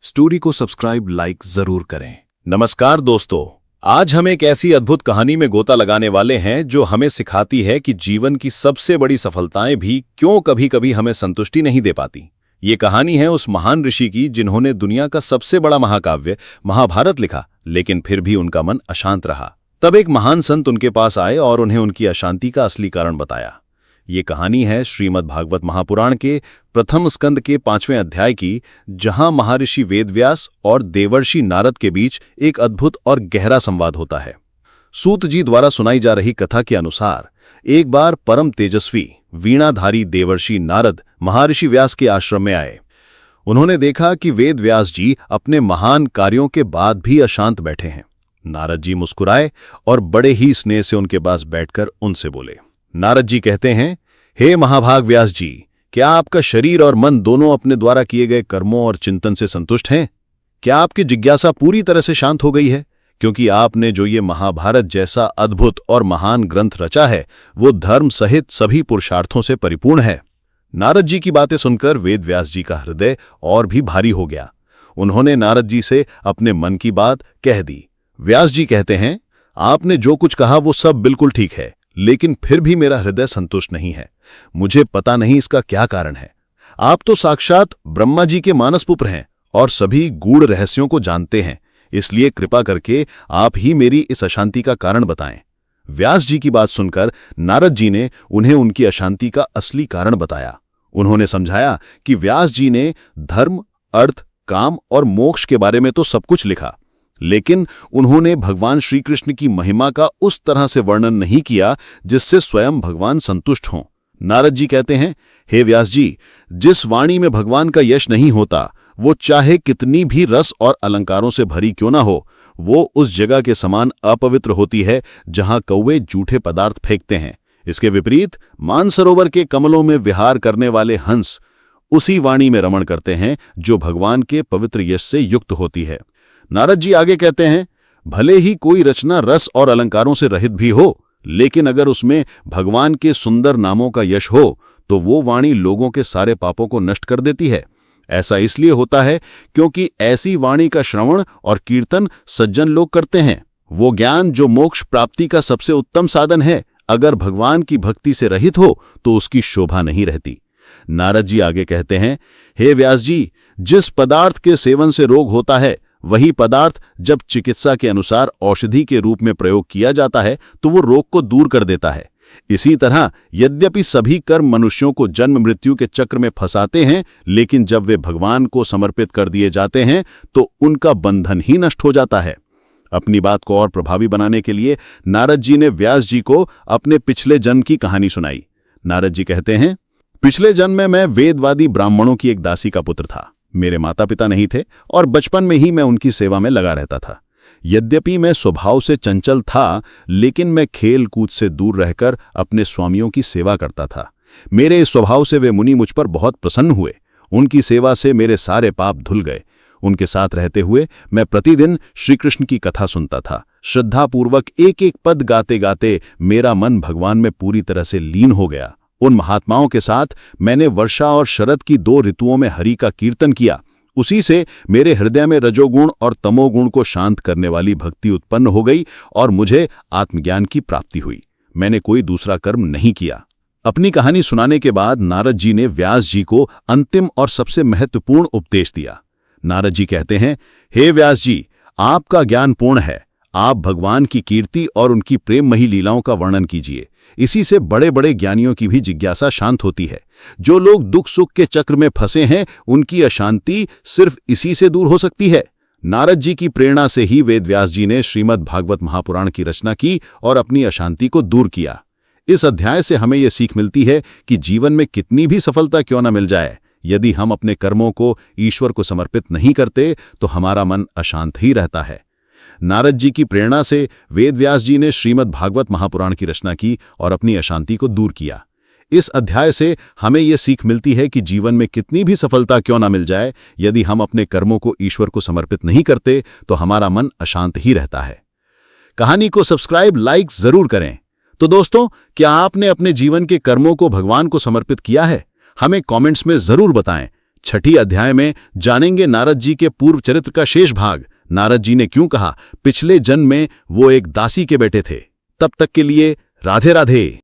Story को subscribe like जरूर करें। नमस्कार दोस्तों, आज हम एक ऐसी अद्भुत कहानी में गोता लगाने वाले हैं जो हमें सिखाती है कि जीवन की सबसे बड़ी सफलताएं भी क्यों कभी-कभी हमें संतुष्टि नहीं दे पाती। ये कहानी है उस महान ऋषि की जिन्होंने दुनिया का सबसे बड़ा महाकाव्य महाभारत लिखा, लेकिन फिर भी उनका मन अशांत रहा। तब एक महान संत उनके पास आए और उन्हें उनकी अशांति का असली कारण बताया। ये कहानी है श्रीमद् भागवत महापुराण के प्रथम स्कंद के 5वें अध्याय की, जहां महर्षि वेदव्यास और देवर्षि नारद के बीच एक अद्भुत और गहरा संवाद होता है। सूत जी द्वारा सुनाई जा रही कथा के अनुसार एक बार परम तेजस्वी वीणाधारी देवर्षि नारद महर्षि व्यास के आश्रम में आए। उन्होंने देखा कि वेदव्यास जी अपने महान कार्यों के बाद भी अशांत बैठे हैं। नारद जी मुस्कुराए और बड़े ही स्नेह से उनके पास बैठकर उनसे बोले। नारद जी कहते हैं, हे महाभाग व्यास जी, क्या आपका शरीर और मन दोनों अपने द्वारा किए गए कर्मों और चिंतन से संतुष्ट हैं? क्या आपकी जिज्ञासा पूरी तरह से शांत हो गई है? क्योंकि आपने जो ये महाभारत जैसा अद्भुत और महान ग्रंथ रचा है, वो धर्म सहित सभी पुरुषार्थों से परिपूर्ण है। नारद जी की बातें सुनकर वेदव्यास जी का हृदय और भी भारी हो गया। उन्होंने नारद जी से अपने मन की बात कह दी। व्यास जी कहते हैं, आपने जो कुछ कहा वो सब बिल्कुल ठीक है, लेकिन फिर भी मेरा हृदय संतुष्ट नहीं है। मुझे पता नहीं इसका क्या कारण है। आप तो साक्षात ब्रह्मा जी के मानसपुत्र हैं और सभी गूढ़ रहस्यों को जानते हैं, इसलिए कृपा करके आप ही मेरी इस अशांति का कारण बताएं। व्यास जी की बात सुनकर नारद जी ने उन्हें उनकी अशांति का असली कारण बताया। उन्होंने समझाया कि व्यास जी ने धर्म, अर्थ, काम और मोक्ष के बारे में तो सब कुछ लिखा, लेकिन उन्होंने भगवान श्री कृष्ण की महिमा का उस तरह से वर्णन नहीं किया जिससे स्वयं भगवान संतुष्ट हों। नारद जी कहते हैं, हे व्यास जी, जिस वाणी में भगवान का यश नहीं होता, वो चाहे कितनी भी रस और अलंकारों से भरी क्यों ना हो, वो उस जगह के समान अपवित्र होती है जहां कौवे जूठे पदार्थ फेंकते हैं। इसके विपरीत मानसरोवर के कमलों में विहार करने वाले हंस उसी वाणी में रमण करते हैं जो भगवान के पवित्र यश से युक्त होती है। नारद जी आगे कहते हैं, भले ही कोई रचना रस और अलंकारों से रहित भी हो, लेकिन अगर उसमें भगवान के सुंदर नामों का यश हो तो वो वाणी लोगों के सारे पापों को नष्ट कर देती है। ऐसा इसलिए होता है क्योंकि ऐसी वाणी का श्रवण और कीर्तन सज्जन लोग करते हैं। वो ज्ञान जो मोक्ष प्राप्ति का सबसे उत्तम साधन है, अगर भगवान की भक्ति से रहित हो तो उसकी शोभा नहीं रहती। नारद जी आगे कहते हैं, हे व्यास जी, जिस पदार्थ के सेवन से रोग होता है, वही पदार्थ जब चिकित्सा के अनुसार औषधि के रूप में प्रयोग किया जाता है तो वो रोग को दूर कर देता है। इसी तरह यद्यपि सभी कर्म मनुष्यों को जन्म मृत्यु के चक्र में फंसाते हैं, लेकिन जब वे भगवान को समर्पित कर दिए जाते हैं तो उनका बंधन ही नष्ट हो जाता है। अपनी बात को और प्रभावी बनाने के लिए नारद जी ने व्यास जी को अपने पिछले जन्म की कहानी सुनाई। नारद जी कहते हैं, पिछले जन्म में मैं वेदवादी ब्राह्मणों की एक दासी का पुत्र था। मेरे माता पिता नहीं थे और बचपन में ही मैं उनकी सेवा में लगा रहता था। यद्यपि मैं स्वभाव से चंचल था, लेकिन मैं खेल कूद से दूर रहकर अपने स्वामियों की सेवा करता था। मेरे इस स्वभाव से वे मुनि मुझ पर बहुत प्रसन्न हुए। उनकी सेवा से मेरे सारे पाप धुल गए। उनके साथ रहते हुए मैं प्रतिदिन श्री कृष्ण की कथा सुनता था। श्रद्धापूर्वक एक एक पद गाते गाते मेरा मन भगवान में पूरी तरह से लीन हो गया। उन महात्माओं के साथ मैंने वर्षा और शरद की 2 ऋतुओं में हरि का कीर्तन किया। उसी से मेरे हृदय में रजोगुण और तमोगुण को शांत करने वाली भक्ति उत्पन्न हो गई और मुझे आत्मज्ञान की प्राप्ति हुई। मैंने कोई दूसरा कर्म नहीं किया। अपनी कहानी सुनाने के बाद नारद जी ने व्यास जी को अंतिम और सबसे महत्वपूर्ण उपदेश दिया। नारद जी कहते हैं, हे व्यास जी, आपका ज्ञान पूर्ण है। आप भगवान की कीर्ति और उनकी प्रेममयी लीलाओं का वर्णन कीजिए। इसी से बड़े बड़े ज्ञानियों की भी जिज्ञासा शांत होती है। जो लोग दुख सुख के चक्र में फंसे हैं, उनकी अशांति सिर्फ इसी से दूर हो सकती है। नारद जी की प्रेरणा से ही वेदव्यास जी ने श्रीमद् भागवत महापुराण की रचना की और अपनी अशांति को दूर किया। इस अध्याय से हमें यह सीख मिलती है कि जीवन में कितनी भी सफलता क्यों न मिल जाए, यदि हम अपने कर्मों को ईश्वर को समर्पित नहीं करते तो हमारा मन अशांत ही रहता है। नारद जी की प्रेरणा से वेदव्यास जी ने श्रीमद् भागवत महापुराण की रचना की और अपनी अशांति को दूर किया। इस अध्याय से हमें यह सीख मिलती है कि जीवन में कितनी भी सफलता क्यों ना मिल जाए, यदि हम अपने कर्मों को ईश्वर को समर्पित नहीं करते तो हमारा मन अशांत ही रहता है। कहानी को सब्सक्राइब लाइक जरूर करें। तो दोस्तों, क्या आपने अपने जीवन के कर्मों को भगवान को समर्पित किया है? हमें कमेंट्स में जरूर बताएं। छठी अध्याय में जानेंगे नारद जी के पूर्व चरित्र का शेष भाग। नारद जी ने क्यों कहा पिछले जन्म में वो एक दासी के बेटे थे। तब तक के लिए राधे राधे।